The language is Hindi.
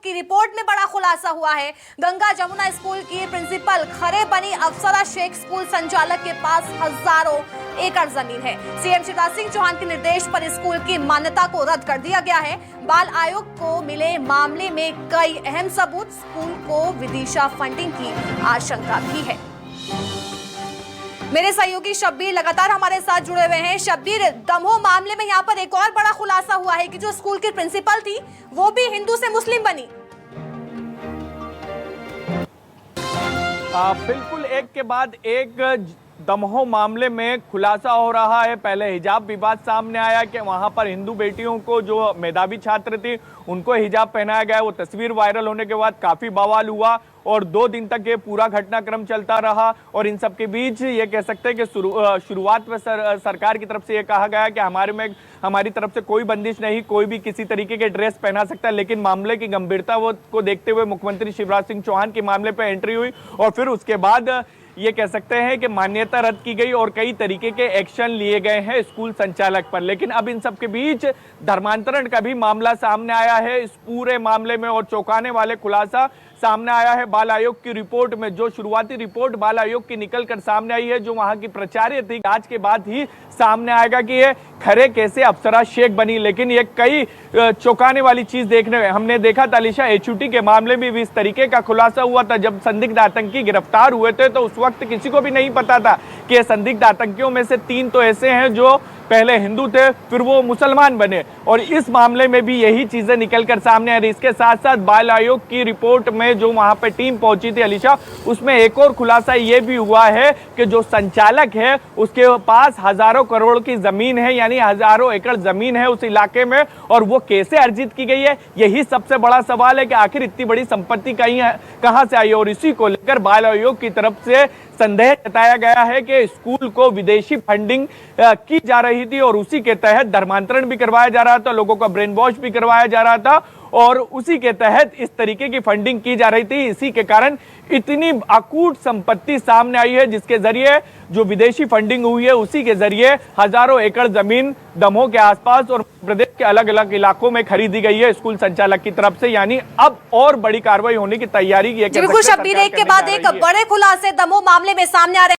की रिपोर्ट में बड़ा खुलासा हुआ है। गंगा जमुना स्कूल की प्रिंसिपल खरे बनी अफसरा शेख स्कूल संचालक के पास हजारों एकड़ जमीन है। सीएम शिवराज सिंह चौहान के निर्देश पर स्कूल की मान्यता को रद्द कर दिया गया है। बाल आयोग को मिले मामले में कई अहम सबूत, स्कूल को विदिशा फंडिंग की आशंका भी है। मेरे सहयोगी शब्बीर लगातार हमारे साथ जुड़े हुए हैं। शब्बीर, दमोह मामले में यहाँ पर एक और बड़ा खुलासा हुआ है कि जो स्कूल की प्रिंसिपल थी वो भी हिंदू से मुस्लिम बनी। बिल्कुल एक के बाद एक दमोह मामले में खुलासा हो रहा है। पहले हिजाब विवाद सामने आया कि वहां पर हिंदू बेटियों को, जो मेधावी छात्र थी, उनको हिजाब पहनाया गया। वो तस्वीर वायरल होने के बाद काफी बवाल हुआ और 2 दिन तक ये पूरा घटनाक्रम चलता रहा। और इन सब के बीच ये कह सकते हैं कि शुरुआत में सरकार की तरफ से ये कहा गया कि हमारी तरफ से कोई बंदिश नहीं, कोई भी किसी तरीके के ड्रेस पहना सकता है। लेकिन मामले की गंभीरता को देखते हुए मुख्यमंत्री शिवराज सिंह चौहान के मामले पर एंट्री हुई और फिर उसके बाद ये कह सकते हैं कि मान्यता रद्द की गई और कई तरीके के एक्शन लिए गए हैं स्कूल संचालक पर। लेकिन अब इन सब के बीच धर्मांतरण का भी मामला सामने आया है इस पूरे मामले में और चौंकाने वाले खुलासा सामने आया है। बाल आयोग की रिपोर्ट में जो शुरुआती रिपोर्ट बाल आयोग की निकल कर सामने आई है, जो वहां की प्राचार्य थी, आज के बाद ही सामने आएगा कि ये खरे कैसे अफसरा शेख बनी। लेकिन ये कई चौंकाने वाली चीज देखने हमने देखा था। अलीशा, एचयूटी के मामले में भी इस तरीके का खुलासा हुआ था। जब संदिग्ध आतंकी गिरफ्तार हुए थे तो उस वक्त किसी को भी नहीं पता था कि संदिग्ध आतंकियों में से 3 तो ऐसे हैं जो पहले हिंदू थे, फिर वो मुसलमान बने। और इस मामले में भी यही चीजें निकलकर सामने आ रही। इसके साथ साथ बाल आयोग की रिपोर्ट में जो वहां पे टीम पहुंची थी अलीशा, उसमें एक और खुलासा ये भी हुआ है कि जो संचालक है उसके पास हजारों करोड़ की जमीन है, यानी हजारों एकड़ जमीन है उस इलाके में। और वो कैसे अर्जित की गई है, यही सबसे बड़ा सवाल है कि आखिर इतनी बड़ी संपत्ति कहां से आई। और इसी को लेकर बाल आयोग की तरफ से संदेह जताया गया है कि स्कूल को विदेशी फंडिंग की जा रही थी और उसी के तहत धर्मांतरण भी करवाया जा रहा था, लोगों का ब्रेन वॉश भी करवाया जा रहा था और उसी के तहत इस तरीके की फंडिंग की जा रही थी। इसी के कारण इतनी अकूट संपत्ति सामने आई है, जिसके जरिए जो विदेशी फंडिंग हुई है उसी के जरिए हजारों एकड़ जमीन दमोह के आसपास और प्रदेश के अलग अलग इलाकों में खरीदी गई है स्कूल संचालक की तरफ से। यानी अब और बड़ी कार्रवाई होने की तैयारी बिल्कुल शब्बीर, एक के बाद एक बड़े खुलासे दमोह मामले में सामने आ रहे हैं।